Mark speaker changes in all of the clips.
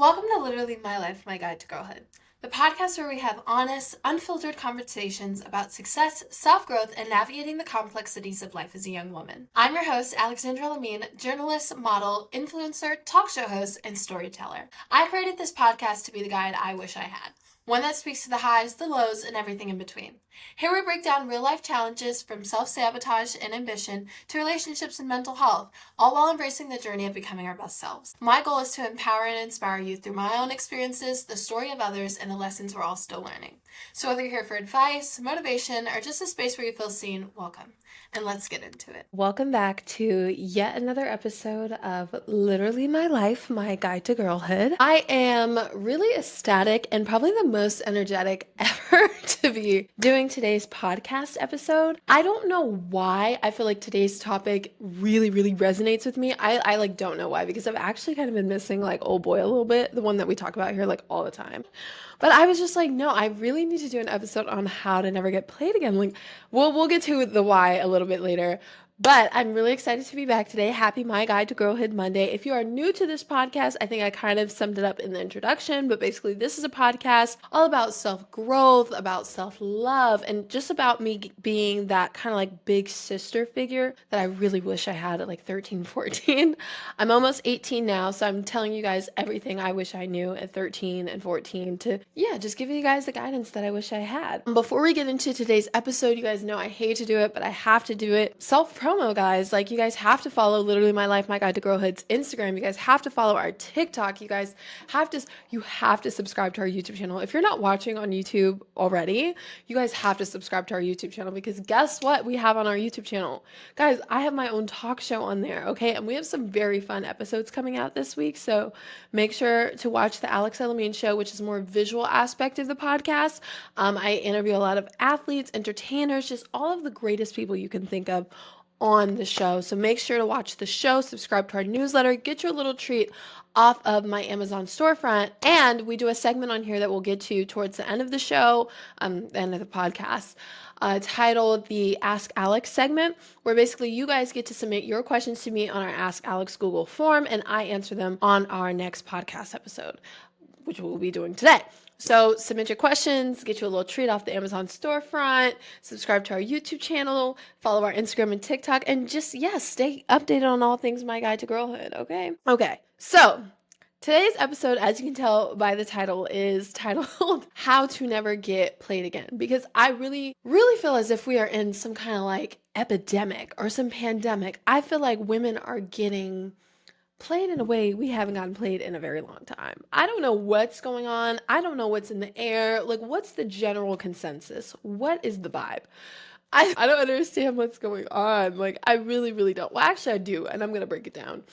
Speaker 1: Welcome to Literally My Life, My Guide to Girlhood, the podcast where we have honest, unfiltered conversations about success, self-growth, and navigating the complexities of life as a young woman. I'm your host, Alexandra Lamine, journalist, model, influencer, talk show host, and storyteller. I created this podcast to be the guide I wish I had, one that speaks to the highs, the lows, and everything in between. Here we break down real-life challenges from self-sabotage and ambition to relationships and mental health, all while embracing the journey of becoming our best selves. My goal is to empower and inspire you through my own experiences, the story of others, and the lessons we're all still learning. So whether you're here for advice, motivation, or just a space where you feel seen, welcome. And let's get into it. Welcome back to yet another episode of Literally My Life, My Guide to Girlhood. I am really ecstatic and probably the most energetic ever to be doing today's podcast episode. I don't know why I feel like today's topic really resonates with me. I don't know why, because I've actually kind of been missing like old boy a little bit, the one that we talk about here like all the time. But I was just like, no, I really need to do an episode on how to never get played again. Like, we'll get to the why a little bit later. But I'm really excited to be back today. Happy My Guide to Girlhood Monday. If you are new to this podcast, I think I kind of summed it up in the introduction, but basically this is a podcast all about self-growth, about self-love, and just about me being that kind of like big sister figure that I really wish I had at like 13, 14. I'm almost 18 now, so I'm telling you guys everything I wish I knew at 13 and 14 to, just give you guys the guidance that I wish I had. Before we get into today's episode, you guys know I hate to do it, but I have to do it. Self-promo, guys. Like, you guys have to follow Literally My Life, My Guide to Girlhood's Instagram. You guys have to follow our TikTok. You guys have to subscribe to our YouTube channel. If you're not watching on YouTube already, you guys have to subscribe to our YouTube channel, because guess what we have on our YouTube channel? Guys, I have my own talk show on there, okay? And we have some very fun episodes coming out this week, so make sure to watch the Alex Elamine Show, which is more visual aspect of the podcast. I interview a lot of athletes, entertainers, just all of the greatest people you can think of on the show. So make sure to watch the show, subscribe to our newsletter, get your little treat off of my Amazon storefront. And we do a segment on here that we'll get to towards the end of the show, the end of the podcast, titled the Ask Alex segment, where basically you guys get to submit your questions to me on our Ask Alex Google form, and I answer them on our next podcast episode, which we'll be doing today. So submit your questions, get you a little treat off the Amazon storefront, subscribe to our YouTube channel, follow our Instagram and TikTok, and just, stay updated on all things My Guide to Girlhood, okay? Okay, so today's episode, as you can tell by the title, is titled How to Never Get Played Again, because I really feel as if we are in some kind of like epidemic or some pandemic. I feel like women are getting played in a way we haven't gotten played in a very long time. I don't know what's going on. I don't know what's in the air. Like, what's the general consensus? What is the vibe? I don't understand what's going on. Like, I really don't. Well, actually, I do, and I'm going to break it down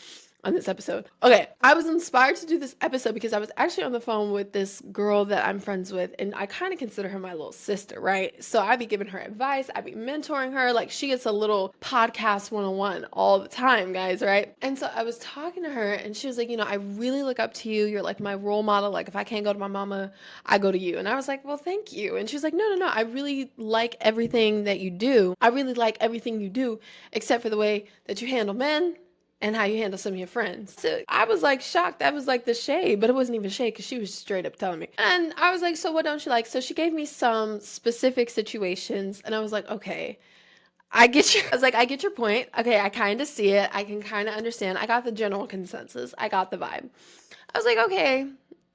Speaker 1: on this episode. Okay, I was inspired to do this episode because I was actually on the phone with this girl that I'm friends with, and I kind of consider her my little sister, right? So I'd be giving her advice, I'd be mentoring her, like she gets a little podcast 101 all the time, guys, right? And so I was talking to her, and she was like, I really look up to you. You're like my role model. Like, if I can't go to my mama, I go to you. And I was like, well, thank you. And she was like, no, I really like everything that you do. I really like everything you do, except for the way that you handle men and how you handle some of your friends. So I was like shocked. That was like the shade, but it wasn't even shade because she was straight up telling me. And I was like, so what don't you like? So she gave me some specific situations, and I was like, okay, I get your point. Okay, I kind of see it. I can kind of understand. I got the general consensus. I got the vibe. I was like, okay,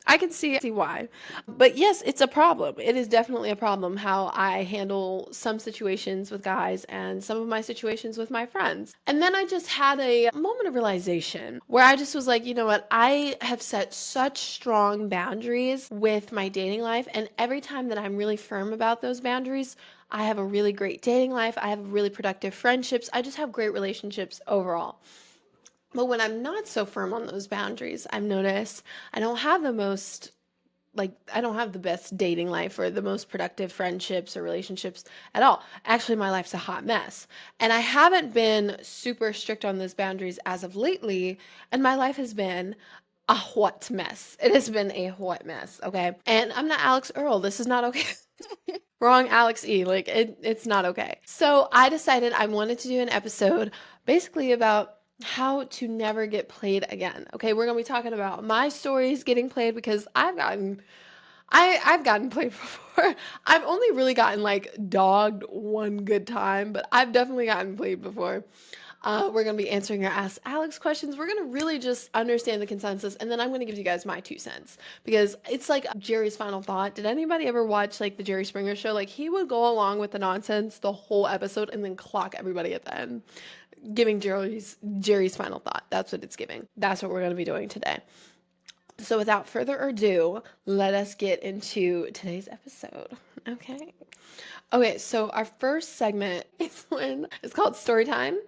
Speaker 1: I can see why. But yes, it's a problem. It is definitely a problem how I handle some situations with guys and some of my situations with my friends. And then I just had a moment of realization where I just was like, you know what? I have set such strong boundaries with my dating life. And every time that I'm really firm about those boundaries, I have a really great dating life. I have really productive friendships. I just have great relationships overall. But when I'm not so firm on those boundaries, I've noticed I don't have the best dating life or the most productive friendships or relationships at all. Actually, my life's a hot mess. And I haven't been super strict on those boundaries as of lately, and my life has been a hot mess. It has been a hot mess, okay? And I'm not Alex Earl. This is not okay. Wrong Alex E. Like, it's not okay. So I decided I wanted to do an episode basically about how to never get played again. Okay, we're gonna be talking about my stories getting played because I've gotten played before. I've only really gotten like dogged one good time, but I've definitely gotten played before. We're going to be answering your Ask Alex questions. We're going to really just understand the consensus, and then I'm going to give you guys my 2 cents because it's like Jerry's final thought. Did anybody ever watch like the Jerry Springer show? Like he would go along with the nonsense the whole episode and then clock everybody at the end, giving Jerry's final thought. That's what it's giving. That's what we're going to be doing today. So without further ado, let us get into today's episode. Okay, so our first segment is it's called Story Time.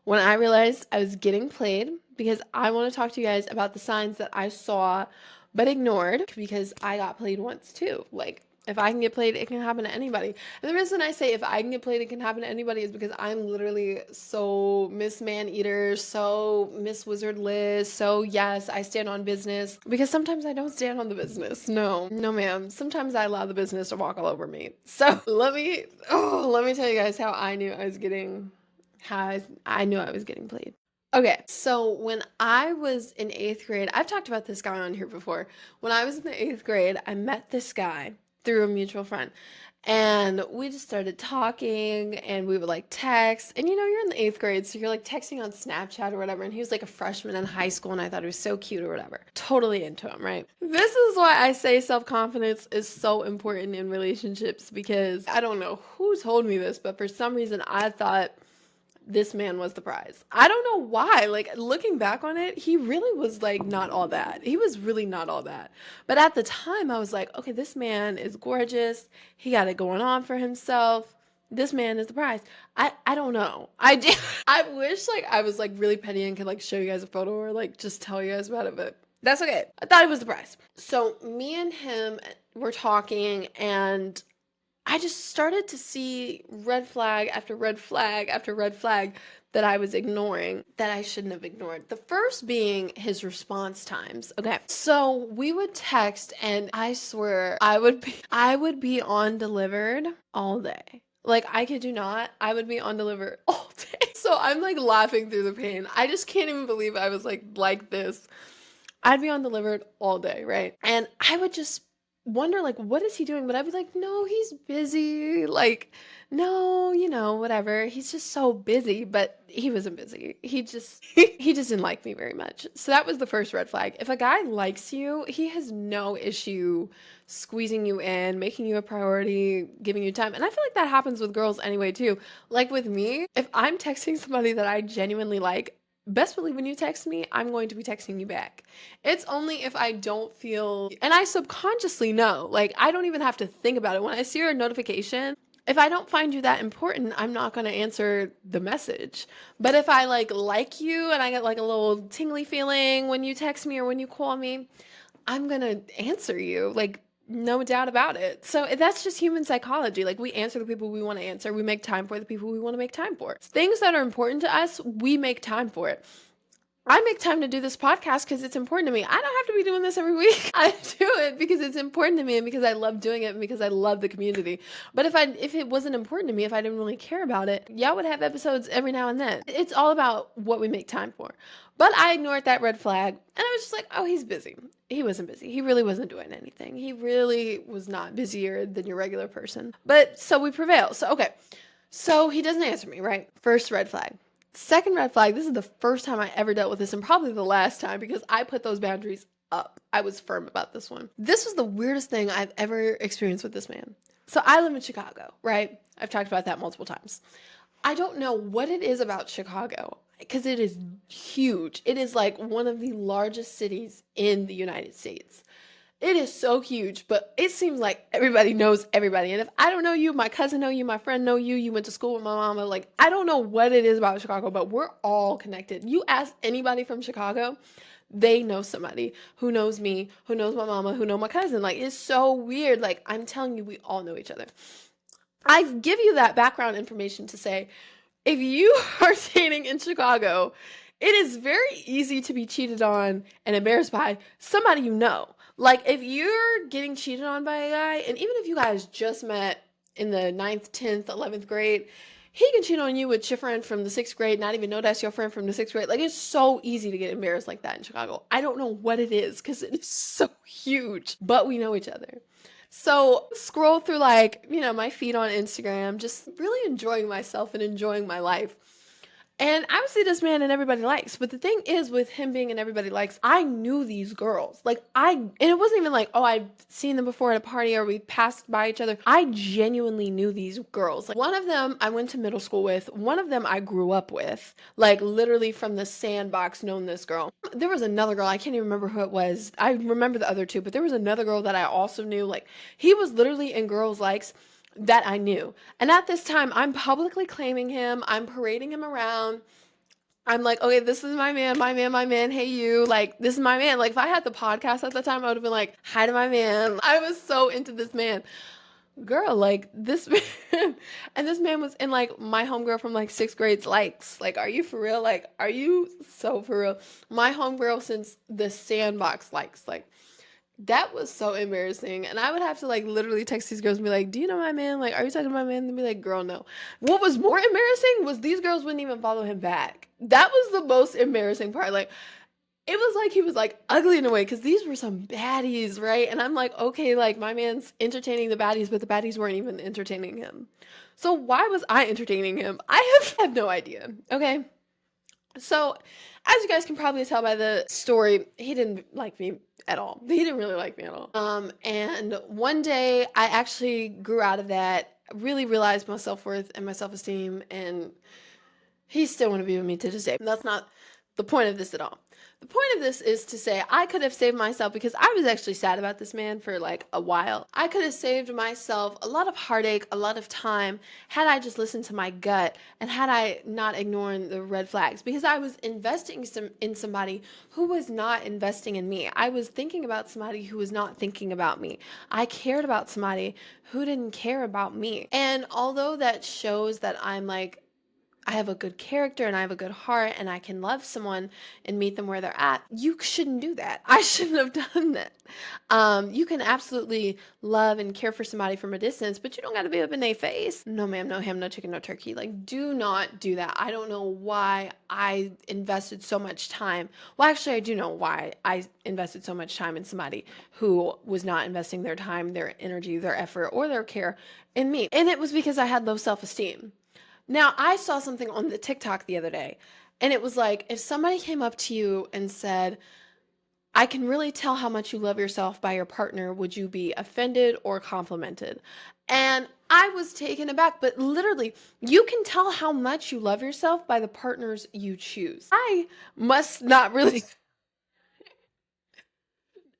Speaker 1: When I realized I was getting played, because I want to talk to you guys about the signs that I saw but ignored, because I got played once too. Like, if I can get played, it can happen to anybody. And the reason I say if I can get played, it can happen to anybody is because I'm literally so Miss Man Eater, so Miss Wizard Liz, so yes, I stand on business. Because sometimes I don't stand on the business. No, ma'am. Sometimes I allow the business to walk all over me. So let me tell you guys how I knew I was getting played. Okay, so when I was in 8th grade, I've talked about this guy on here before. When I was in the 8th grade, I met this guy through a mutual friend. And we just started talking and we would like text. And you're in the 8th grade, so you're like texting on Snapchat or whatever. And he was like a freshman in high school and I thought he was so cute or whatever. Totally into him, right? This is why I say self-confidence is so important in relationships because I don't know who told me this, but for some reason I thought this man was the prize. I don't know why. Like, looking back on it, he really was like not all that. He was really not all that. But at the time, I was like, okay, this man is gorgeous. He got it going on for himself. This man is the prize. I don't know. I wish like I was like really petty and could like show you guys a photo or like just tell you guys about it, but that's okay. I thought it was the prize. So me and him were talking and I just started to see red flag after red flag after red flag that I was ignoring that I shouldn't have ignored. The first being his response times. Okay. So we would text and I swear I would be on delivered all day. Like I kid you not, I would be on delivered all day. So I'm like laughing through the pain. I just can't even believe I was like this. I'd be on delivered all day, right? And I would just wonder like what is he doing, but I'd be like, no, he's busy, like no, whatever, he's just so busy. But he wasn't busy, he just he just didn't like me very much. So that was the first red flag. If a guy likes you, he has no issue squeezing you in, making you a priority, giving you time. And I feel like that happens with girls anyway too. Like with me, if I'm texting somebody that I genuinely like, best believe when you text me, I'm going to be texting you back. It's only if I don't feel, and I subconsciously know, like I don't even have to think about it. When I see your notification, if I don't find you that important, I'm not going to answer the message. But if I like you and I get like a little tingly feeling when you text me or when you call me, I'm going to answer you. Like, no doubt about it. So that's just human psychology. Like we answer the people we want to answer. We make time for the people we want to make time for. Things that are important to us, we make time for it. I make time to do this podcast because it's important to me. I don't have to be doing this every week. I do it because it's important to me and because I love doing it and because I love the community. But if it wasn't important to me, if I didn't really care about it, y'all would have episodes every now and then. It's all about what we make time for. But I ignored that red flag and I was just like, oh, he's busy. He wasn't busy. He really wasn't doing anything. He really was not busier than your regular person. But so we prevail. So, okay. So he doesn't answer me, right? First red flag. Second red flag, this is the first time I ever dealt with this and probably the last time because I put those boundaries up. I was firm about this one. This was the weirdest thing I've ever experienced with this man. So I live in Chicago, right? I've talked about that multiple times. I don't know what it is about Chicago because it is huge. It is like one of the largest cities in the United States. It is so huge, but it seems like everybody knows everybody. And if I don't know you, my cousin know you, my friend know you, you went to school with my mama. Like, I don't know what it is about Chicago, but we're all connected. You ask anybody from Chicago, they know somebody who knows me, who knows my mama, who know my cousin. Like, it's so weird. Like, I'm telling you, we all know each other. I give you that background information to say, if you are dating in Chicago, it is very easy to be cheated on and embarrassed by somebody you know. Like, if you're getting cheated on by a guy, and even if you guys just met in the 9th, 10th, 11th grade, he can cheat on you with your friend from the 6th grade, not even know that's your friend from the 6th grade. Like, it's so easy to get embarrassed like that in Chicago. I don't know what it is because it is so huge, but we know each other. So scroll through, like, my feed on Instagram, just really enjoying myself and enjoying my life. And I would see this man and everybody likes. But the thing is, with him being in everybody likes, I knew these girls. And it wasn't even like, oh, I've seen them before at a party or we passed by each other. I genuinely knew these girls. Like, one of them I went to middle school with, one of them I grew up with, like literally from the sandbox, known this girl. There was another girl, I can't even remember who it was. I remember the other two, but there was another girl that I also knew. Like, he was literally in girls' likes that I knew. And at this time, I'm publicly claiming him. I'm parading him around. I'm like, okay, this is my man, my man, my man. Hey, you. Like, this is my man. Like, if I had the podcast at the time, I would have been like, hi to my man. I was so into this man. Girl, like, this man. And this man was in, like, my homegirl from, like, 6th grade's likes. Like, are you for real? Like, are you so for real? My homegirl since the sandbox likes. Like, that was so embarrassing. And I would have to, like, literally text these girls and be like, do you know my man? Like, are you talking to my man? And be like, girl, no. What was more embarrassing was these girls wouldn't even follow him back. That was the most embarrassing part. Like, it was like he was, like, ugly in a way because these were some baddies, right? And I'm like, okay, like, my man's entertaining the baddies, but the baddies weren't even entertaining him. So why was I entertaining him? I have no idea, okay? So, as you guys can probably tell by the story, he didn't like me at all. He didn't really like me at all. And one day I actually grew out of that, really realized my self-worth and my self-esteem, and he still want to be with me to this day. That's not the point of this at all. The point of this is to say I could have saved myself, because I was actually sad about this man for like a while. I could have saved myself a lot of heartache, a lot of time, had I just listened to my gut and had I not ignored the red flags, because I was investing in somebody who was not investing in me. I was thinking about somebody who was not thinking about me. I cared about somebody who didn't care about me. And although that shows that I'm like, I have a good character and I have a good heart and I can love someone and meet them where they're at, you shouldn't do that. I shouldn't have done that. You can absolutely love and care for somebody from a distance, but you don't got to be up in their face. No ma'am, no ham, no chicken, no turkey. Like, do not do that. I don't know why I invested so much time. Well, actually, I do know why I invested so much time in somebody who was not investing their time, their energy, their effort, or their care in me. And it was because I had low self-esteem. Now, I saw something on the TikTok the other day, and it was like, if somebody came up to you and said, I can really tell how much you love yourself by your partner, would you be offended or complimented? And I was taken aback, but literally, you can tell how much you love yourself by the partners you choose. I must not really.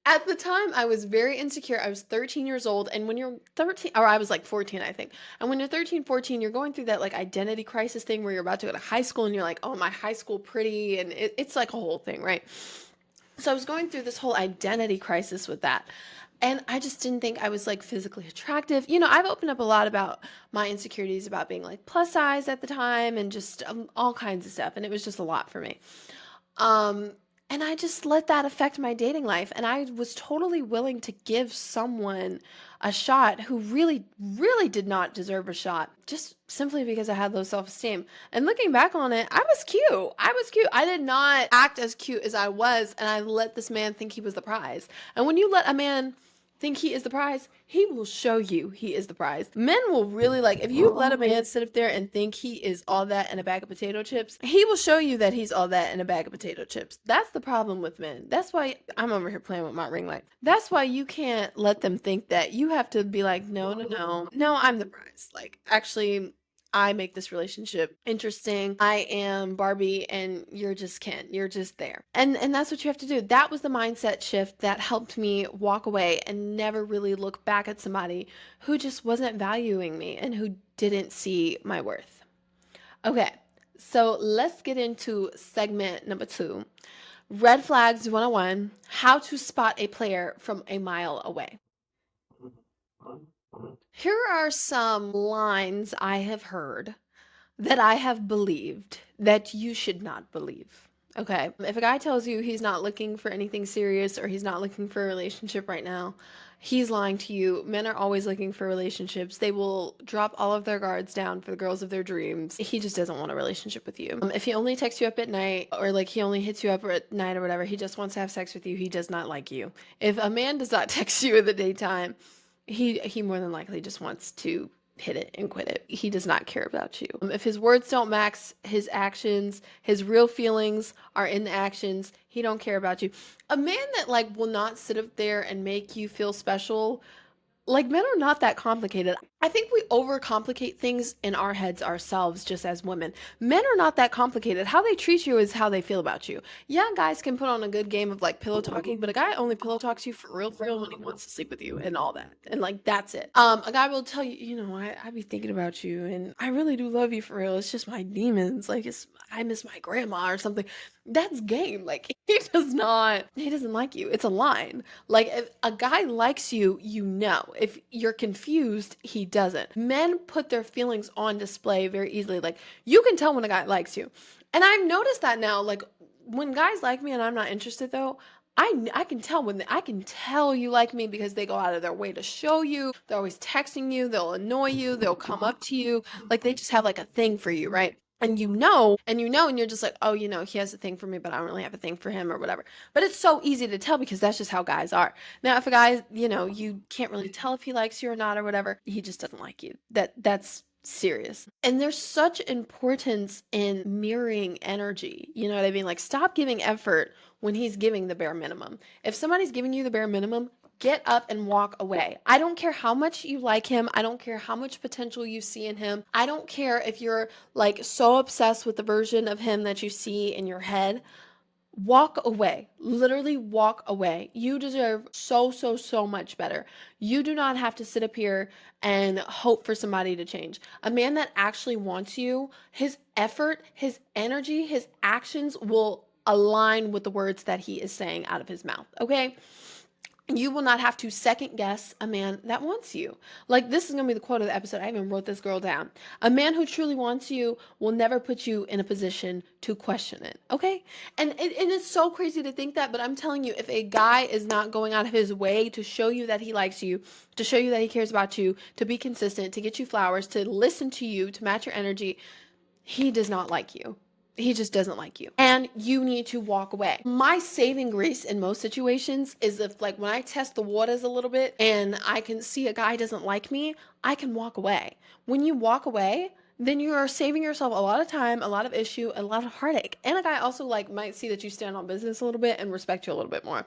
Speaker 1: At the time, I was very insecure. I was 13 years old. And when you're 13, or I was like 14, I think. And when you're 13, 14, you're going through that like identity crisis thing where you're about to go to high school and you're like, oh, my high school pretty. And it's like a whole thing, right? So I was going through this whole identity crisis with that. And I just didn't think I was like physically attractive. I've opened up a lot about my insecurities about being like plus size at the time and just all kinds of stuff. And it was just a lot for me. Um, and I just let that affect my dating life. And I was totally willing to give someone a shot who really, really did not deserve a shot, just simply because I had low self-esteem. And looking back on it, I was cute. I was cute. I did not act as cute as I was, and I let this man think he was the prize. And when you let a man think he is the prize, he will show you he is the prize. Men will really, like, if you let a man sit up there and think he is all that in a bag of potato chips, he will show you that he's all that in a bag of potato chips. That's the problem with men. That's why I'm over here playing with my ring light. That's why you can't let them think that. You have to be like, no, no, no. No, I'm the prize. Like, actually, I make this relationship interesting. I am Barbie and you're just Ken. You're just there. And that's what you have to do. That was the mindset shift that helped me walk away and never really look back at somebody who just wasn't valuing me and who didn't see my worth. Okay, so let's get into segment number 2. Red flags 101, how to spot a player from a mile away. Here are some lines I have heard that I have believed that you should not believe. Okay. If a guy tells you he's not looking for anything serious or he's not looking for a relationship right now, he's lying to you. Men are always looking for relationships. They will drop all of their guards down for the girls of their dreams. He just doesn't want a relationship with you. If he only texts you up at night or like he only hits you up at night or whatever, he just wants to have sex with you. He does not like you. If a man does not text you in the daytime, he more than likely just wants to hit it and quit it. He does not care about you. If his words don't match his actions, his real feelings are in the actions, he don't care about you. A man that like will not sit up there and make you feel special, like men are not that complicated. I think we overcomplicate things in our heads ourselves just as women. Men are not that complicated. How they treat you is how they feel about you. Yeah, guys can put on a good game of like pillow talking, but a guy only pillow talks you for real when he wants to sleep with you and all that. And like that's it. A guy will tell you, you know, I be thinking about you and I really do love you for real. It's just my demons. Like I miss my grandma or something. That's game. Like he doesn't like you. It's a line. Like if a guy likes you, you know. If you're confused, he doesn't. Men put their feelings on display very easily. Like you can tell when a guy likes you. And I've noticed that now, like when guys like me and I'm not interested though, I can tell I can tell you like me because they go out of their way to show you. They're always texting you. They'll annoy you. They'll come up to you. Like they just have like a thing for you, right? And and you're just like, oh, you know, he has a thing for me, but I don't really have a thing for him or whatever. But it's so easy to tell because that's just how guys are. Now, if a guy, you know, you can't really tell if he likes you or not or whatever, he just doesn't like you. That's serious. And there's such importance in mirroring energy. You know what I mean? Like stop giving effort when he's giving the bare minimum. If somebody's giving you the bare minimum, get up and walk away. I don't care how much you like him. I don't care how much potential you see in him. I don't care if you're like so obsessed with the version of him that you see in your head. Walk away. Literally walk away. You deserve so much better. You do not have to sit up here and hope for somebody to change. A man that actually wants you, his effort, his energy, his actions will align with the words that he is saying out of his mouth. Okay? You will not have to second guess a man that wants you. Like this is going to be the quote of the episode. I even wrote this girl down. A man who truly wants you will never put you in a position to question it. Okay? And it's so crazy to think that, but I'm telling you, if a guy is not going out of his way to show you that he likes you, to show you that he cares about you, to be consistent, to get you flowers, to listen to you, to match your energy, he does not like you. He just doesn't like you. And you need to walk away. My saving grace in most situations is if like when I test the waters a little bit and I can see a guy doesn't like me, I can walk away. When you walk away, then you are saving yourself a lot of time, a lot of issue, a lot of heartache. And a guy also like might see that you stand on business a little bit and respect you a little bit more.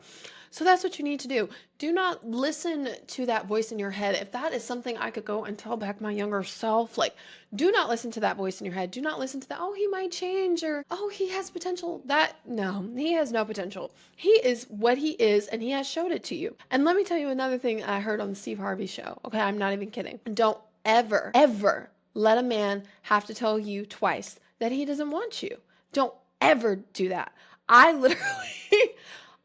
Speaker 1: So that's what you need to do. Do not listen to that voice in your head. If that is something I could go and tell back my younger self, like do not listen to that voice in your head. Do not listen to that, oh, he might change or oh, he has potential. No, he has no potential. He is what he is and he has showed it to you. And let me tell you another thing I heard on the Steve Harvey show. Okay, I'm not even kidding. Don't ever let a man have to tell you twice that he doesn't want you. Don't ever do that. I literally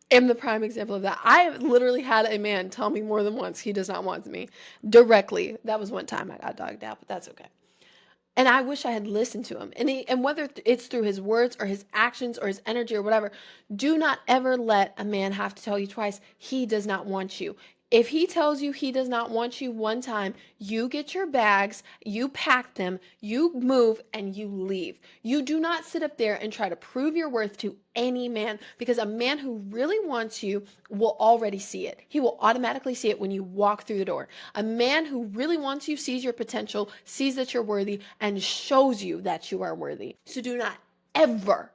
Speaker 1: am the prime example of that. I have literally had a man tell me more than once he does not want me directly. That was one time I got dogged out, but that's okay. And I wish I had listened to him. And whether it's through his words or his actions or his energy or whatever, do not ever let a man have to tell you twice he does not want you. If he tells you he does not want you one time, you get your bags, you pack them, you move, and you leave. You do not sit up there and try to prove your worth to any man because a man who really wants you will already see it. He will automatically see it when you walk through the door. A man who really wants you sees your potential, sees that you're worthy, and shows you that you are worthy. So do not ever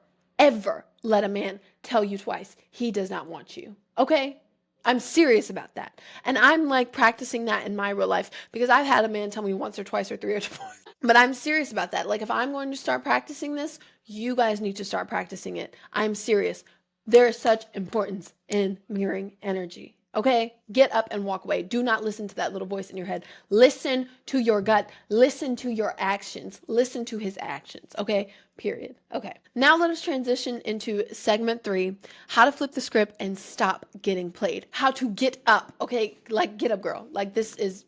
Speaker 1: let a man tell you twice he does not want you. Okay? I'm serious about that. And I'm like practicing that in my real life because I've had a man tell me once or twice or three or four. But I'm serious about that. Like if I'm going to start practicing this, you guys need to start practicing it. I'm serious. There is such importance in mirroring energy. Okay? Get up and walk away. Do not listen to that little voice in your head. Listen to your gut. Listen to your actions. Listen to his actions. Okay? Period. Okay. Now let us transition into segment 3, how to flip the script and stop getting played. How to get up. Okay? Like get up, girl. Like this is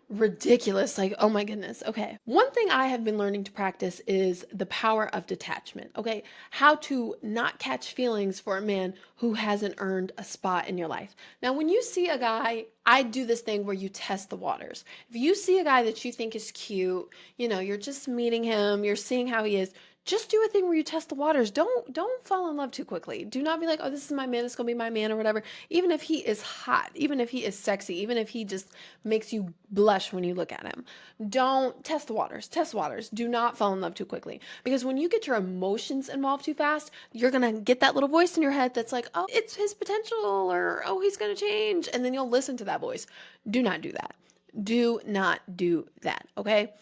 Speaker 1: ridiculous. Like, oh my goodness. Okay. One thing I have been learning to practice is the power of detachment. Okay. How to not catch feelings for a man who hasn't earned a spot in your life. Now, when you see a guy, I do this thing where you test the waters. If you see a guy that you think is cute, you're just meeting him, you're seeing how he is, just do a thing where you test the waters. Don't fall in love too quickly. Do not be like, oh, this is my man, it's gonna be my man or whatever. Even if he is hot, even if he is sexy, even if he just makes you blush when you look at him. Don't test the waters. Test waters. Do not fall in love too quickly. Because when you get your emotions involved too fast, you're gonna get that little voice in your head that's like, oh, it's his potential, or oh, he's gonna change. And then you'll listen to that voice. Do not do that. Do not do that. Okay?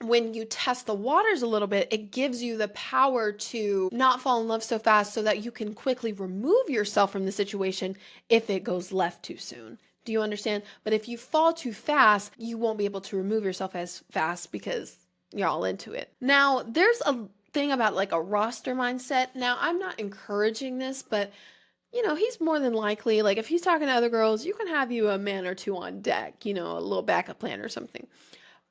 Speaker 1: When you test the waters a little bit, it gives you the power to not fall in love so fast so that you can quickly remove yourself from the situation if it goes left too soon. Do you understand? But if you fall too fast, you won't be able to remove yourself as fast because you're all into it. Now, there's a thing about like a roster mindset. Now, I'm not encouraging this, but he's more than likely, like if he's talking to other girls, you can have you a man or two on deck, a little backup plan or something.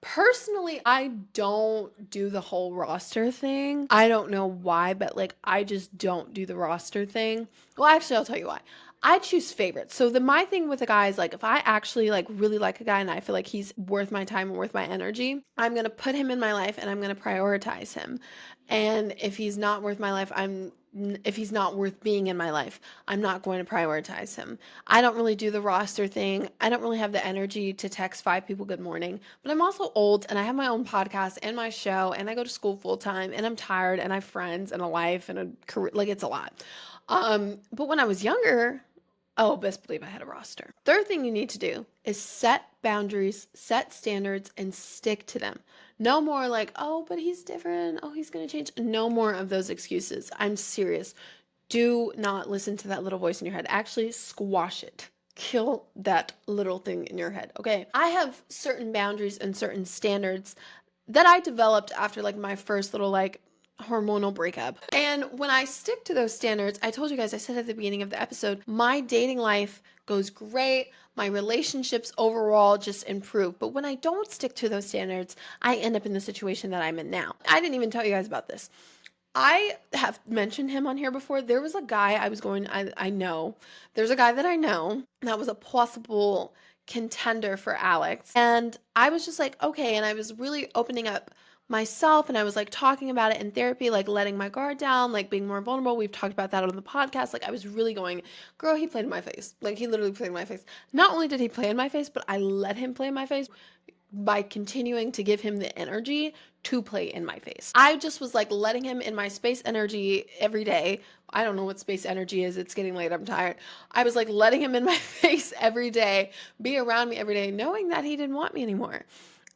Speaker 1: Personally, I don't do the whole roster thing. I don't know why, but like I just don't do the roster thing. Well, actually, I'll tell you why. I choose favorites. So my thing with a guy is like if I actually like really like a guy and I feel like he's worth my time and worth my energy, I'm going to put him in my life and I'm going to prioritize him. And if he's not worth my life, if he's not worth being in my life, I'm not going to prioritize him. I don't really do the roster thing. I don't really have the energy to text 5 people good morning, but I'm also old and I have my own podcast and my show and I go to school full time and I'm tired and I have friends and a life and a career. Like it's a lot. But when I was younger, oh, best believe I had a roster. Third thing you need to do is set boundaries, set standards, and stick to them. No more like, oh, but he's different. Oh, he's going to change. No more of those excuses. I'm serious. Do not listen to that little voice in your head. Actually, squash it. Kill that little thing in your head. Okay. I have certain boundaries and certain standards that I developed after like my first little like hormonal breakup. And when I stick to those standards, I told you guys, I said at the beginning of the episode, my dating life goes great. My relationships overall just improve. But when I don't stick to those standards, I end up in the situation that I'm in now. I didn't even tell you guys about this. I have mentioned him on here before. There was a guy I know. There's a guy that I know that was a possible contender for Alex. And I was just like, okay. And I was really opening up myself and I was like talking about it in therapy, like letting my guard down, like being more vulnerable. We've talked about that on the podcast. Like I was really going, girl, he played in my face. Like he literally played in my face. Not only did he play in my face, but I let him play in my face by continuing to give him the energy to play in my face. I just was like letting him in my space energy every day. I don't know what space energy is. It's getting late. I'm tired. I was like letting him in my face every day, be around me every day, knowing that he didn't want me anymore.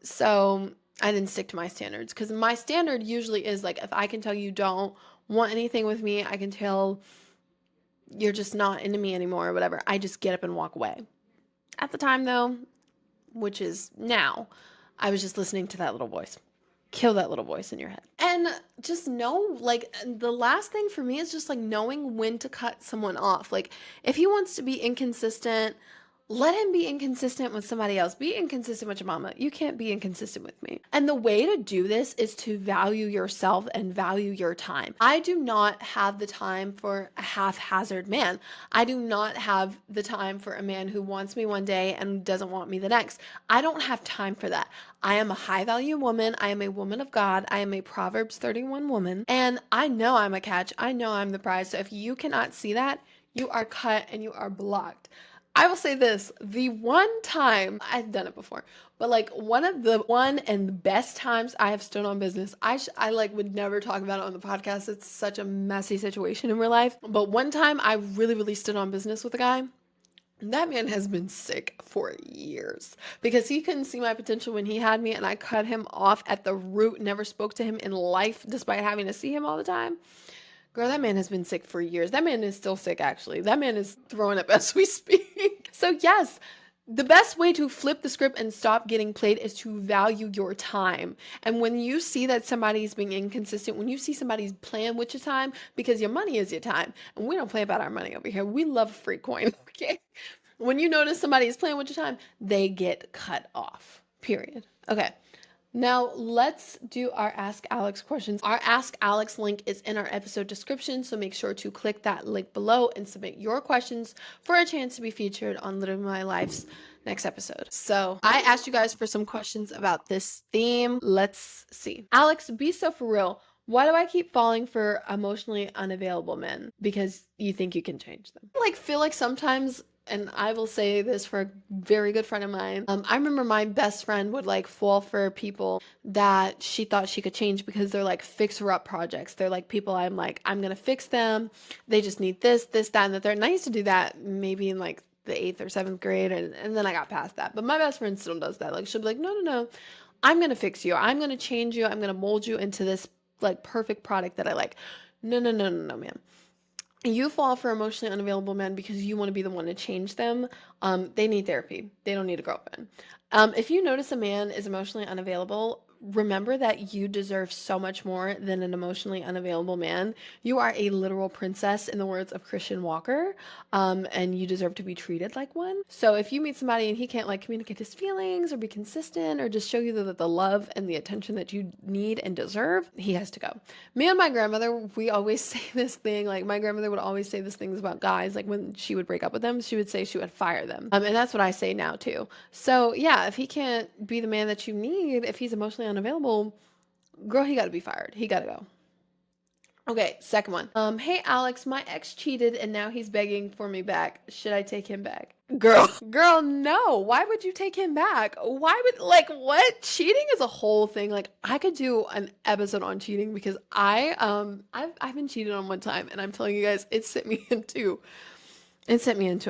Speaker 1: So I didn't stick to my standards because my standard usually is like, if I can tell you don't want anything with me, I can tell you're just not into me anymore or whatever. I just get up and walk away. At the time though, which is now, I was just listening to that little voice. Kill that little voice in your head. And just know, like, the last thing for me is just like knowing when to cut someone off. Like, if he wants to be inconsistent, let him be inconsistent with somebody else. Be inconsistent with your mama. You can't be inconsistent with me. And the way to do this is to value yourself and value your time. I do not have the time for a haphazard man. I do not have the time for a man who wants me one day and doesn't want me the next. I don't have time for that. I am a high value woman. I am a woman of God. I am a Proverbs 31 woman. And I know I'm a catch. I know I'm the prize. So if you cannot see that, you are cut and you are blocked. I will say this, the one time, I've done it before, but like one and the best times I have stood on business, I like would never talk about it on the podcast. It's such a messy situation in real life. But one time I really, really stood on business with a guy. That man has been sick for years because he couldn't see my potential when he had me and I cut him off at the root, never spoke to him in life despite having to see him all the time. Girl, that man has been sick for years. That man is still sick, actually. That man is throwing up as we speak. So yes, the best way to flip the script and stop getting played is to value your time. And when you see that somebody's being inconsistent, when you see somebody's playing with your time, because your money is your time, and we don't play about our money over here. We love free coin, okay? When you notice somebody is playing with your time, they get cut off. Period. Okay. Now let's do our Ask Alex questions. Our Ask Alex link is in our episode description, so make sure to click that link below and submit your questions for a chance to be featured on Literally My Life's next episode. So I asked you guys for some questions about this theme. Let's see. Alex, be so for real. Why do I keep falling for emotionally unavailable men? Because you think you can change them. Feel like sometimes, and I will say this for a very good friend of mine. I remember my best friend would fall for people that she thought she could change because they're fixer-up projects. They're people I'm gonna fix them. They just need this, that, and the third. And I used to do that maybe in the 8th or 7th grade, and then I got past that. But my best friend still does that. She'll be like, no, I'm gonna fix you. I'm gonna change you. I'm gonna mold you into this perfect product that I like. No, man. You fall for emotionally unavailable men because you want to be the one to change them. They need therapy. They don't need a girlfriend. If you notice a man is emotionally unavailable, remember that you deserve so much more than an emotionally unavailable man. You are a literal princess, in the words of Christian Walker, and you deserve to be treated like one. So if you meet somebody and he can't communicate his feelings or be consistent or just show you the love and the attention that you need and deserve, he has to go. Me and my grandmother, we always say this thing, my grandmother would always say this things about guys, when she would break up with them, she would say she would fire them. And that's what I say now too. So yeah, if he can't be the man that you need, if he's emotionally unavailable, girl, he got to be fired. He got to go. Okay, second one. Hey Alex, my ex cheated and now he's begging for me back. Should I take him back? Girl, no. Why would you take him back? Why would what? Cheating is a whole thing. I could do an episode on cheating because I've been cheated on one time, and I'm telling you guys, it sent me into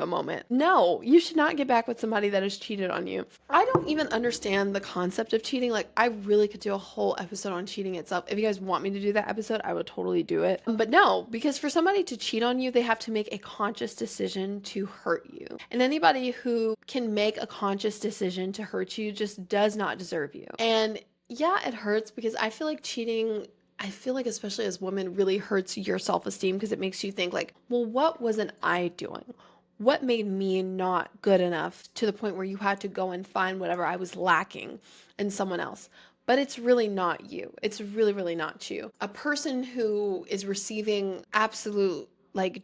Speaker 1: a moment. No, you should not get back with somebody that has cheated on you. I don't even understand the concept of cheating. I really could do a whole episode on cheating itself. If you guys want me to do that episode, I would totally do it. But no, because for somebody to cheat on you, they have to make a conscious decision to hurt you. And anybody who can make a conscious decision to hurt you just does not deserve you. And yeah, it hurts because I feel like cheating, especially as women, really hurts your self-esteem because it makes you think well, what wasn't I doing? What made me not good enough to the point where you had to go and find whatever I was lacking in someone else? But it's really not you. It's really, really not you. A person who is receiving absolute,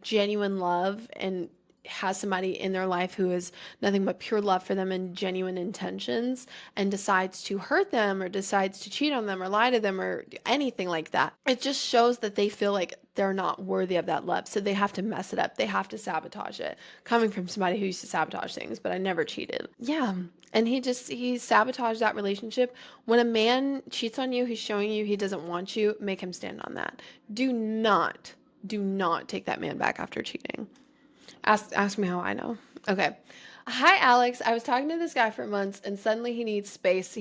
Speaker 1: genuine love and has somebody in their life who is nothing but pure love for them and genuine intentions and decides to hurt them or decides to cheat on them or lie to them or anything like that, it just shows that they feel like they're not worthy of that love. So they have to mess it up. They have to sabotage it. Coming from somebody who used to sabotage things, but I never cheated. Yeah. And he sabotaged that relationship. When a man cheats on you, he's showing you he doesn't want you, make him stand on that. Do not take that man back after cheating. Ask me how I know. Okay. Hi, Alex. I was talking to this guy for months and suddenly he needs space.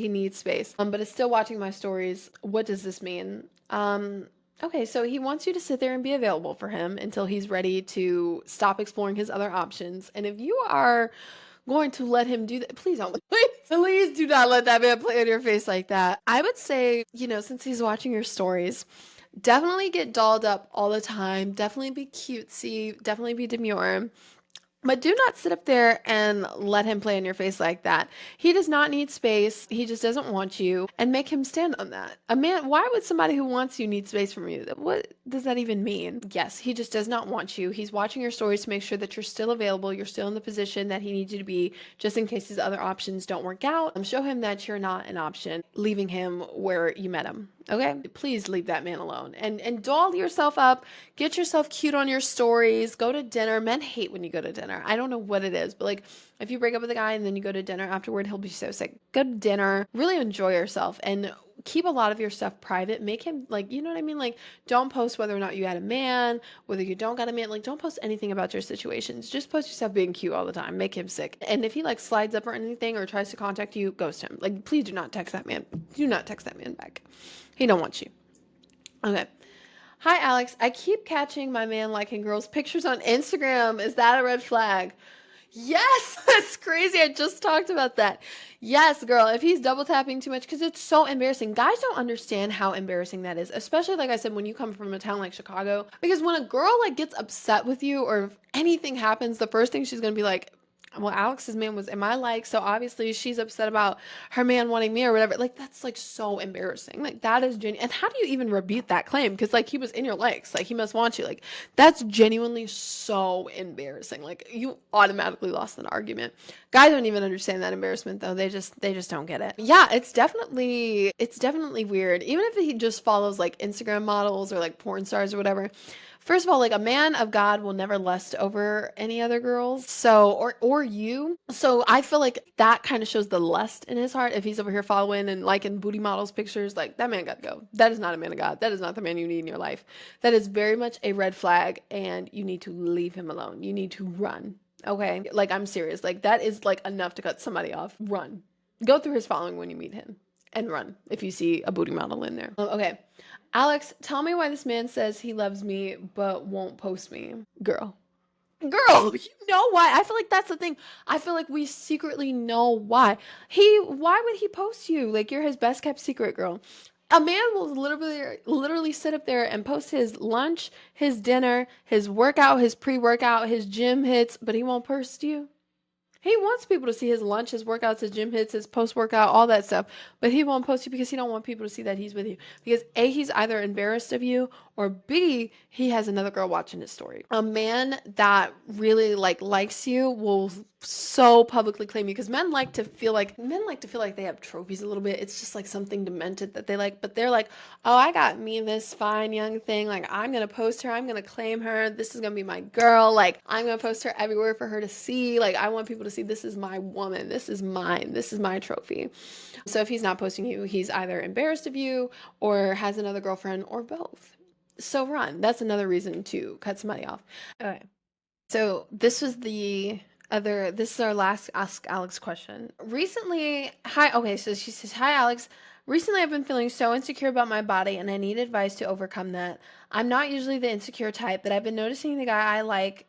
Speaker 1: But is still watching my stories. What does this mean? Okay, so he wants you to sit there and be available for him until he's ready to stop exploring his other options. And if you are going to let him do that, please don't. Please do not let that man play on your face like that. I would say, since he's watching your stories, definitely get dolled up all the time. Definitely be cutesy. Definitely be demure. But do not sit up there and let him play in your face like that. He does not need space. He just doesn't want you. And make him stand on that. A man, why would somebody who wants you need space from you? What does that even mean? Yes, he just does not want you. He's watching your stories to make sure that you're still available. You're still in the position that he needs you to be, just in case his other options don't work out. Show him that you're not an option, leaving him where you met him. Okay? Please leave that man alone. And doll yourself up. Get yourself cute on your stories. Go to dinner. Men hate when you go to dinner. I don't know what it is, but if you break up with a guy and then you go to dinner afterward, he'll be so sick. Go to dinner. Really enjoy yourself and keep a lot of your stuff private. Make him you know what I mean? Don't post whether or not you had a man, whether you don't got a man. Don't post anything about your situations. Just post yourself being cute all the time. Make him sick. And if he slides up or anything or tries to contact you, ghost him. Please do not text that man. Do not text that man back. He don't want you. Okay. Hi, Alex. I keep catching my man liking girls' pictures on Instagram. Is that a red flag? Yes, that's crazy. I just talked about that. Yes, girl, if he's double tapping too much, because it's so embarrassing. Guys don't understand how embarrassing that is, especially, like I said, when you come from a town like Chicago. Because when a girl gets upset with you or if anything happens, the first thing she's going to be like, well, Alex's man was in my likes, so obviously she's upset about her man wanting me or whatever. Like, that's like so embarrassing. Like, that is genuine. And how do you even rebut that claim? Because like he was in your likes, like he must want you. Like, that's genuinely so embarrassing. Like, you automatically lost an argument. Guys don't even understand that embarrassment though. They just don't get it. Yeah, it's definitely weird. Even if he just follows like Instagram models or like porn stars or whatever. First of all, like a man of God will never lust over any other girls. So, or you. So I feel like that kind of shows the lust in his heart. If he's over here following and liking booty models pictures, like that man got to go. That is not a man of God. That is not the man you need in your life. That is very much a red flag, and you need to leave him alone. You need to run. Okay? Like, I'm serious. Like, that is like enough to cut somebody off. Run. Go through his following when you meet him and run if you see a booty model in there. Okay. Alex, tell me why this man says he loves me but won't post me. Girl, you know why? I feel like that's the thing. I feel like we secretly know why. Why would he post you? Like, you're his best kept secret, girl. A man will literally sit up there and post his lunch, his dinner, his workout, his pre-workout, his gym hits, but he won't post you. He wants people to see his lunch, his workouts, his gym hits, his post-workout, all that stuff. But he won't post you because he don't want people to see that he's with you. Because A, he's either embarrassed of you, or B, he has another girl watching his story. A man that really likes you will so publicly claim you, because men like to feel like they have trophies a little bit. It's just like something demented that they like, but they're like, oh, I got me this fine young thing. Like, I'm gonna post her, I'm gonna claim her. This is gonna be my girl. Like, I'm gonna post her everywhere for her to see. Like, I want people to see this is my woman. This is mine. This is my trophy. So if he's not posting you, he's either embarrassed of you or has another girlfriend or both. So run. That's another reason to cut somebody off. Okay. So this is our last Ask Alex question. So she says, hi, Alex. Recently, I've been feeling so insecure about my body, and I need advice to overcome that. I'm not usually the insecure type, but I've been noticing the guy I like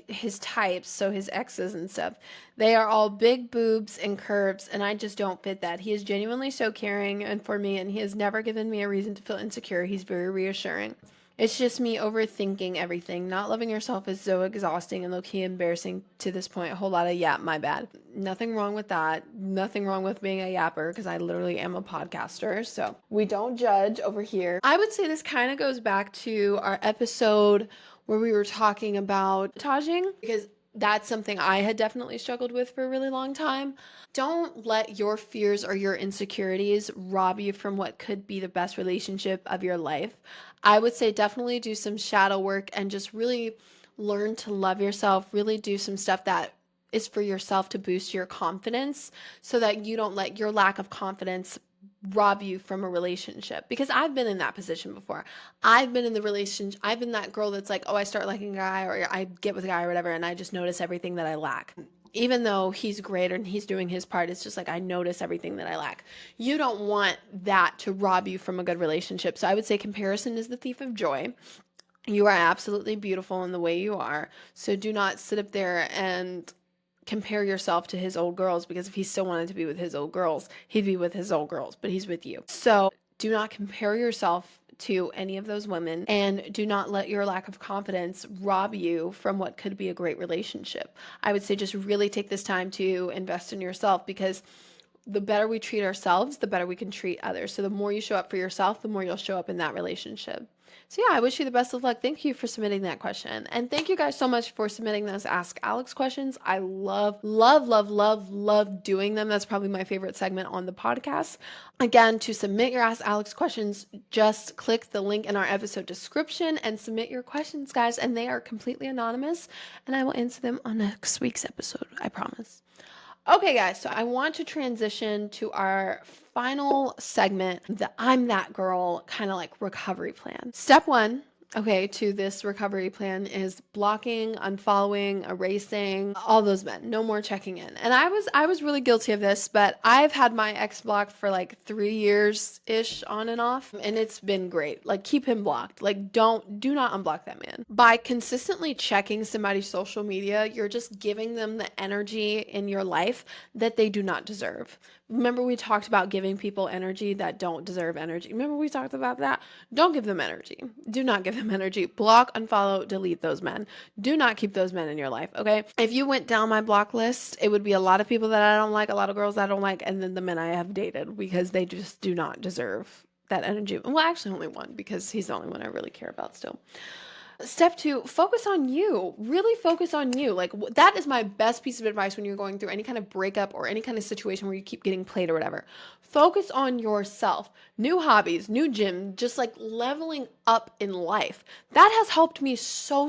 Speaker 1: his types, so his exes and stuff, they are all big boobs and curves, and I just don't fit that. He is genuinely so caring and for me, and he has never given me a reason to feel insecure. He's very reassuring. It's just me overthinking everything. Not loving yourself is so exhausting and low-key embarrassing to this point. A whole lot of yap, my bad. Nothing wrong with that. Nothing wrong with being a yapper, because I literally am a podcaster. So we don't judge over here. I would say this kind of goes back to our episode where we were talking about sabotaging, because that's something I had definitely struggled with for a really long time. Don't let your fears or your insecurities rob you from what could be the best relationship of your life. I would say definitely do some shadow work and just really learn to love yourself, really do some stuff that is for yourself to boost your confidence, so that you don't let your lack of confidence rob you from a relationship. Because I've been in that position before. I've been that girl that's like, oh, I start liking a guy, or I get with a guy or whatever, and I just notice everything that I lack. Even though he's great and he's doing his part, it's just like I notice everything that I lack. You don't want that to rob you from a good relationship. So I would say comparison is the thief of joy. You are absolutely beautiful in the way you are. So do not sit up there and compare yourself to his old girls, because if he still wanted to be with his old girls, he'd be with his old girls, but he's with you. So do not compare yourself to any of those women, and do not let your lack of confidence rob you from what could be a great relationship. I would say just really take this time to invest in yourself, because the better we treat ourselves, the better we can treat others. So the more you show up for yourself, the more you'll show up in that relationship. So yeah, I wish you the best of luck. Thank you for submitting that question. And thank you guys so much for submitting those Ask Alex questions. I love doing them. That's probably my favorite segment on the podcast. Again, to submit your Ask Alex questions, just click the link in our episode description and submit your questions, guys. And they are completely anonymous, and I will answer them on next week's episode. I promise. Okay, guys, so I want to transition to our final segment, the I'm That Girl kind of like recovery plan. Step one, okay, to this recovery plan is blocking, unfollowing, erasing all those men. No more checking in. And I was really guilty of this, but I've had my ex blocked for like 3 years-ish on and off, and it's been great. Like, keep him blocked. Like, do not unblock that man. By consistently checking somebody's social media, you're just giving them the energy in your life that they do not deserve.
Speaker 2: Remember we talked about giving people energy that don't deserve energy. Remember we talked about that? Don't give them energy. Do not give them energy. Block, unfollow, delete those men. Do not keep those men in your life, okay? If you went down my block list, it would be a lot of people that I don't like, a lot of girls that I don't like, and then the men I have dated, because they just do not deserve that energy. Well, actually only one, because he's the only one I really care about still. Step 2, focus on you. Really focus on you. Like, that is my best piece of advice when you're going through any kind of breakup or any kind of situation where you keep getting played or whatever. Focus on yourself. New hobbies, new gym, just like leveling up in life. That has helped me so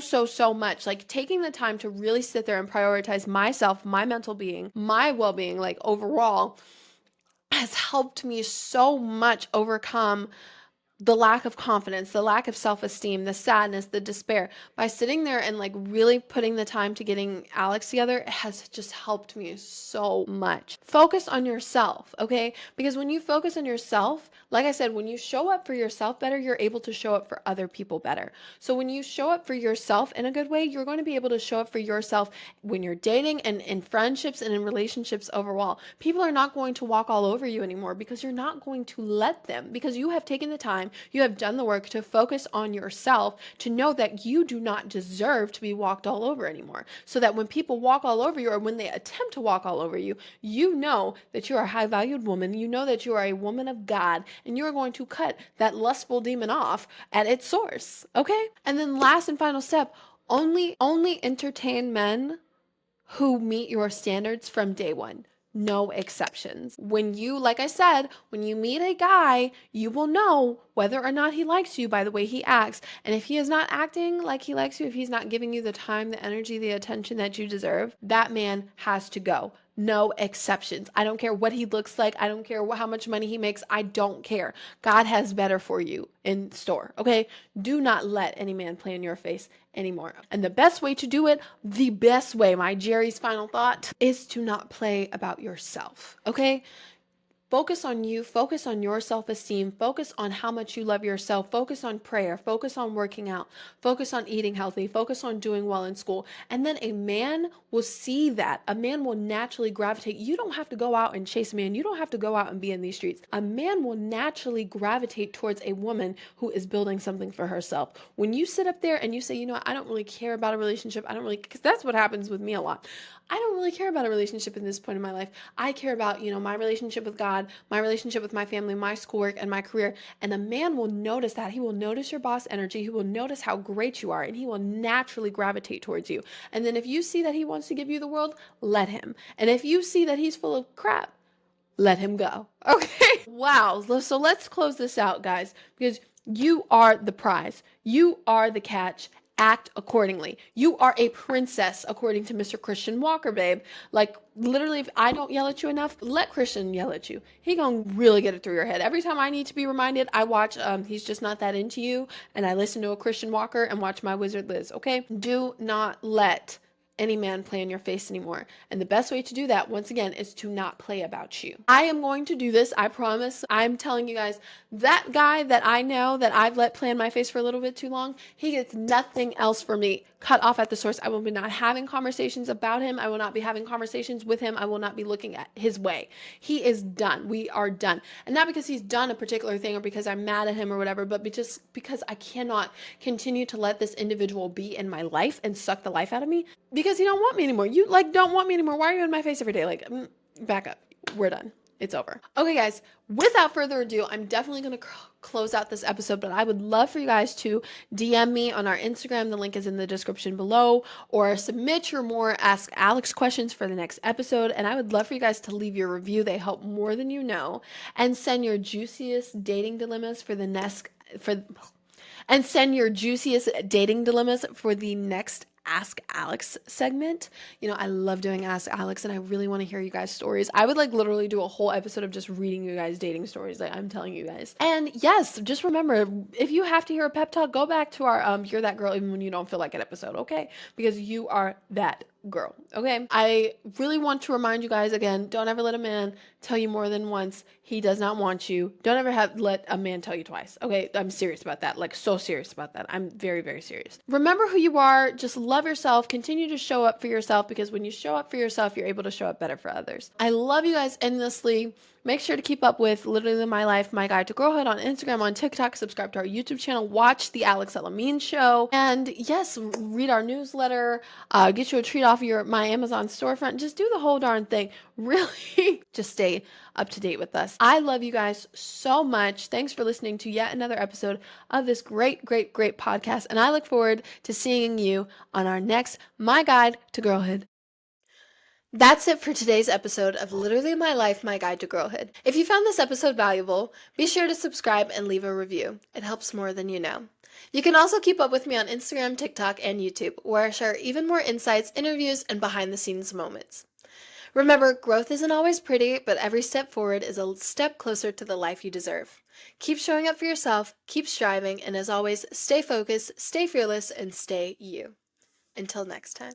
Speaker 2: much. Like, taking the time to really sit there and prioritize myself, my mental being, my well-being, like overall, has helped me so much overcome the lack of confidence, the lack of self-esteem, the sadness, the despair. By sitting there and like really putting the time to getting Alex together, it has just helped me so much. Focus on yourself, okay? Because when you focus on yourself, like I said, when you show up for yourself better, you're able to show up for other people better. So when you show up for yourself in a good way, you're going to be able to show up for yourself when you're dating and in friendships and in relationships overall. People are not going to walk all over you anymore because you're not going to let them, because you have taken the time, you have done the work to focus on yourself, to know that you do not deserve to be walked all over anymore. So that when people walk all over you, or when they attempt to walk all over you, you know that you are a high valued woman, you know that you are a woman of God, and you are going to cut that lustful demon off at its source, okay? And then last and final step, only entertain men who meet your standards from day one. No exceptions. When you, like I said, when you meet a guy, you will know whether or not he likes you by the way he acts. And if he is not acting like he likes you, if he's not giving you the time, the energy, the attention that you deserve, that man has to go. No exceptions. I don't care what he looks like. I don't care how much money he makes. I don't care. God has better for you in store, okay? Do not let any man play in your face anymore. And the best way to do it, the best way, my Jerry's final thought, is to not play about yourself, okay? Focus on you, focus on your self-esteem, focus on how much you love yourself, focus on prayer, focus on working out, focus on eating healthy, focus on doing well in school. And then a man will see that. A man will naturally gravitate. You don't have to go out and chase a man. You don't have to go out and be in these streets. A man will naturally gravitate towards a woman who is building something for herself. When you sit up there and you say, you know what, I don't really care about a relationship. I don't really, because that's what happens with me a lot. I don't really care about a relationship in this point in my life. I care about, my relationship with God, my relationship with my family, my schoolwork, and my career. And a man will notice that. He will notice your boss energy. He will notice how great you are, and he will naturally gravitate towards you. And then if you see that he wants to give you the world, let him. And if you see that he's full of crap, let him go. Okay? Wow. So let's close this out, guys, because you are the prize. You are the catch. Act accordingly. You are a princess, according to Mr. Christian Walker, babe. Like, literally, if I don't yell at you enough, let Christian yell at you. He gonna really get it through your head. Every time I need to be reminded, I watch He's Just Not That Into You, and I listen to a Christian Walker and watch My Wizard Liz, okay? Do not let any man play in your face anymore. And the best way to do that, once again, is to not play about you. I am going to do this, I promise. I'm telling you guys, that guy that I know that I've let play in my face for a little bit too long, he gets nothing else from me. Cut off at the source. I will be not having conversations about him. I will not be having conversations with him. I will not be looking at his way. He is done. We are done. And not because he's done a particular thing or because I'm mad at him or whatever, but just because I cannot continue to let this individual be in my life and suck the life out of me because he don't want me anymore. You don't want me anymore. Why are you in my face every day? Back up. We're done. It's over. Okay, guys, without further ado, I'm definitely going to close out this episode, but I would love for you guys to DM me on our Instagram. The link is in the description below, or submit your more Ask Alex questions for the next episode. And I would love for you guys to leave your review. They help more than you know. And send your juiciest dating dilemmas for the next Ask Alex segment. I love doing Ask Alex, and I really want to hear you guys' stories. I would literally do a whole episode of just reading you guys' dating stories. I'm telling you guys. And yes, just remember, if you have to hear a pep talk, go back to our You're That Girl Even When You Don't Feel Like It episode, okay? Because you are that girl, okay? I really want to remind you guys again, don't ever let a man tell you more than once he does not want you. Don't ever let a man tell you twice, okay? I'm serious about that, so serious about that. I'm very, very serious. Remember who you are. Just love yourself. Continue to show up for yourself, because when you show up for yourself, you're able to show up better for others. I love you guys endlessly. Make sure to keep up with Literally My Life, My Guide to Girlhood on Instagram, on TikTok, subscribe to our YouTube channel, watch the Alex Elamine Show, and yes, read our newsletter, get you a treat off my Amazon storefront. Just do the whole darn thing. Really, just stay up to date with us. I love you guys so much. Thanks for listening to yet another episode of this great, great, great podcast, and I look forward to seeing you on our next My Guide to Girlhood. That's it for today's episode of Literally My Life, My Guide to Girlhood. If you found this episode valuable, be sure to subscribe and leave a review. It helps more than you know. You can also keep up with me on Instagram, TikTok, and YouTube, where I share even more insights, interviews, and behind-the-scenes moments. Remember, growth isn't always pretty, but every step forward is a step closer to the life you deserve. Keep showing up for yourself, keep striving, and as always, stay focused, stay fearless, and stay you. Until next time.